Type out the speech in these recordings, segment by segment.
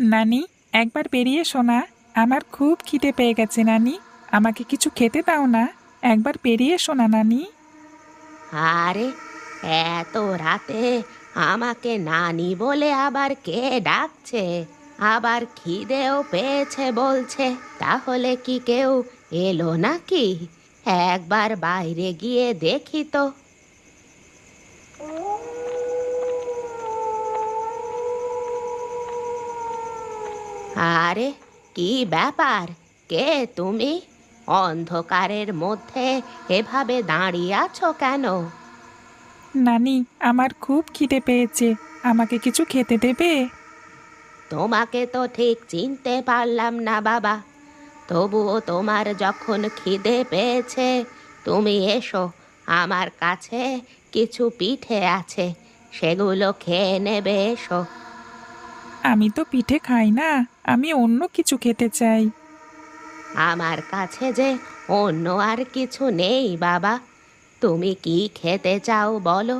নানি, একবার বেরিয়ে এসো না। আমার খুব খিদে পেয়ে গেছে নানি। আমাকে কিছু খেতে দাও না। একবার বেরিয়ে এসো না নানি। আরে, এত রাতে আমাকে নানি বলে আবার কে ডাকছে? আবার খিদেও পেয়েছে বলছে। তাহলে কি কেউ এলো নাকি? একবার বাইরে গিয়ে দেখি তো। আরে, কি ব্যাপার? কে তুমি? অন্ধকারের মধ্যে এভাবে দাঁড়িয়ে আছো কেন? নানি, আমার খুব খিদে পেয়েছে। আমাকে কিছু খেতে দেবে? তোমাকে তো ঠিক চিনতে পারলাম না বাবা। তবুও তোমার যখন খিদে পেয়েছে, তুমি এসো। আমার কাছে কিছু পিঠে আছে, সেগুলো খেয়ে নেবে, এসো। আমি তো পিঠে খাই না। আমি অন্য কিছু খেতে চাই। আমার কাছে যে অন্য আর কিছু নেই বাবা। তুমি কি খেতে চাও বলো?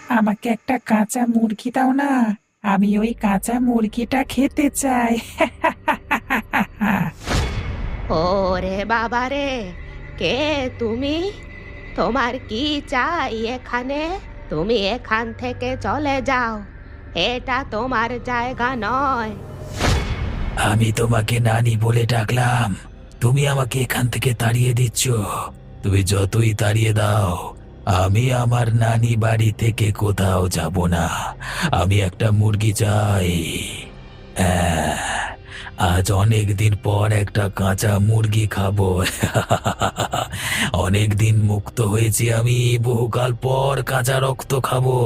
আমাকে একটা কাঁচা মুরগি দাও না। আমি ওই কাঁচা মুরগিটা খেতে চাই। ওরে বাবা রে, কে তুমি? তোমার কি চাই এখানে? তুমি এখান থেকে চলে যাও, এটা তোমার জায়গা নয়। আমি তোমাকে নানি বলে ডাকলাম, তুমি আমাকে এখান থেকে তাড়িয়ে দিচ্ছ। তুমি যতই তাড়িয়ে দাও, আমি আমার নানি বাড়ি থেকে কোথাও যাব না। আমি একটা মুরগি চাই। হ্যাঁ, আজ অনেক দিন পর একটা কাঁচা মুরগি খাবো। অনেক দিন মুক্ত হয়েছি আমি, বহুকাল পর কাঁচা রক্ত খাবো।